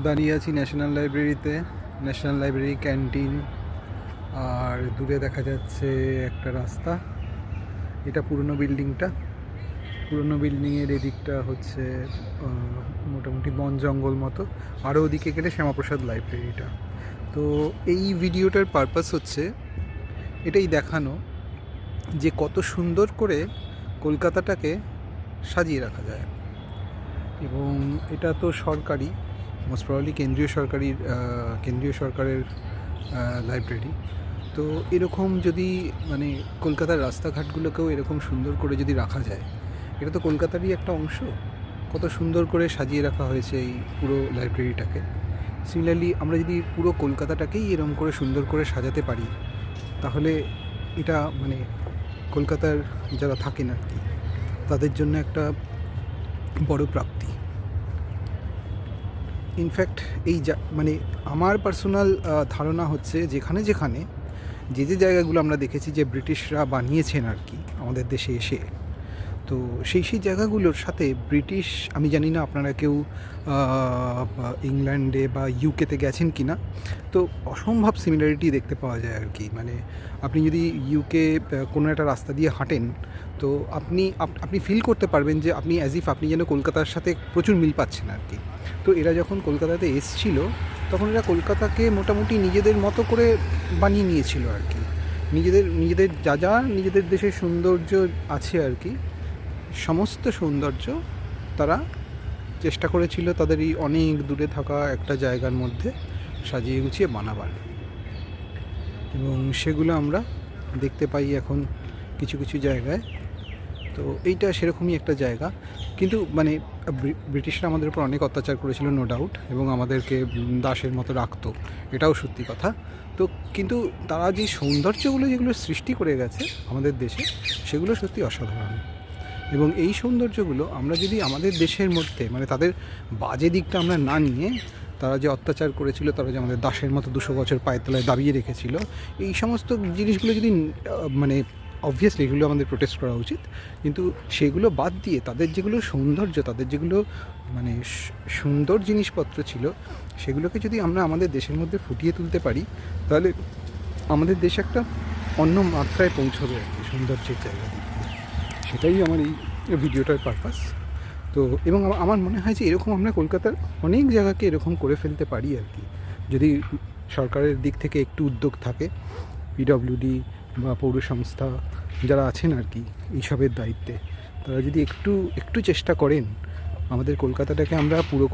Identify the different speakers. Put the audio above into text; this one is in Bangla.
Speaker 1: দাঁড়িয়ে আছি ন্যাশনাল লাইব্রেরিতে। ন্যাশনাল লাইব্রেরি ক্যান্টিন, আর দূরে দেখা যাচ্ছে একটা রাস্তা। এটা পুরনো বিল্ডিংটা। পুরনো বিল্ডিংয়ের এদিকটা হচ্ছে মোটামুটি বন জঙ্গল মতো। আরও ওদিকে গেলে শ্যামাপ্রসাদ লাইব্রেরিটা। তো এই ভিডিওটার পারপাস হচ্ছে এটাই দেখানো যে কত সুন্দর করে কলকাতাটাকে সাজিয়ে রাখা যায়। এবং এটা তো সরকারি, মোস্ট প্রবাবলি কেন্দ্রীয় সরকারের লাইব্রেরি। তো এরকম যদি মানে কলকাতার রাস্তাঘাটগুলোকেও এরকম সুন্দর করে যদি রাখা যায়, এটা তো কলকাতারই একটা অংশ। কত সুন্দর করে সাজিয়ে রাখা হয়েছে এই পুরো লাইব্রেরিটাকে। সিমিলারলি আমরা যদি পুরো কলকাতাটাকেই এরকম করে সুন্দর করে সাজাতে পারি, তাহলে এটা মানে কলকাতার যারা থাকেন আর কি, তাদের জন্য একটা বড় প্রাপ্তি। ইনফ্যাক্ট এই মানে আমার পার্সোনাল ধারণা হচ্ছে যেখানে যে জায়গাগুলো আমরা দেখেছি যে ব্রিটিশরা বানিয়েছেন আর কি আমাদের দেশে এসে, তো সেই জায়গাগুলোর সাথে ব্রিটিশ, আমি জানি না আপনারা কেউ ইংল্যান্ডে বা ইউকেতে গেছেন কি না, তো অসম্ভব সিমিলারিটি দেখতে পাওয়া যায় আর কি। মানে আপনি যদি ইউকে কোনো একটা রাস্তা দিয়ে হাঁটেন, তো আপনি ফিল করতে পারবেন যে আপনি আপনি যেন কলকাতার সাথে প্রচুর মিল পাচ্ছেন আর কি। তো এরা যখন কলকাতাতে এসছিল, তখন এরা কলকাতাকে মোটামুটি নিজেদের মতো করে বানিয়ে নিয়েছিল আর কি। নিজেদের যা নিজেদের দেশের সৌন্দর্য আছে আর কি, সমস্ত সৌন্দর্য তারা চেষ্টা করেছিল তাদের এই অনেক দূরে থাকা একটা জায়গার মধ্যে সাজিয়ে গুছিয়ে বানাবার। এবং সেগুলো আমরা দেখতে পাই এখন কিছু জায়গায়। তো এইটা সেরকমই একটা জায়গা। কিন্তু মানে ব্রিটিশরা আমাদের উপর অনেক অত্যাচার করেছিল, নো ডাউট, এবং আমাদেরকে দাসের মতো রাখতো, এটাও সত্যি কথা। তো কিন্তু তারা যে সৌন্দর্যগুলো যেগুলো সৃষ্টি করে গেছে আমাদের দেশে, সেগুলো সত্যি অসাধারণ। এবং এই সৌন্দর্যগুলো আমরা যদি আমাদের দেশের মধ্যে, মানে তাদের বাজে দিকটা আমরা না নিয়ে, তারা যে অত্যাচার করেছিল, তারা যে আমাদের দাসের মতো 200 বছর পায়ের তলায় দাবিয়ে রেখেছিল, এই সমস্ত জিনিসগুলো যদি মানে অবভিয়াসলি এগুলো আমাদের প্রোটেস্ট করা উচিত। কিন্তু সেগুলো বাদ দিয়ে তাদের যেগুলো সৌন্দর্য, তাদের যেগুলো মানে সুন্দর জিনিসপত্র ছিল, সেগুলোকে যদি আমরা আমাদের দেশের মধ্যে ফুটিয়ে তুলতে পারি, তাহলে আমাদের দেশ একটা অন্য মাত্রায় পৌঁছবে আর কি সৌন্দর্যের জায়গা। সেটাই আমার এই ভিডিওটার পারপাস। তো এবং আমার মনে হয় যে এরকম আমরা কলকাতার অনেক জায়গাকে এরকম করে ফেলতে পারি আর কি, যদি সরকারের দিক থেকে একটু উদ্যোগ থাকে। পিডব্লিউডি বা পৌর সংস্থা যারা আছেন আর কি এইসবের দায়িত্বে, তারা যদি একটু চেষ্টা করেন, আমাদের কলকাতাটাকে আমরা পুরো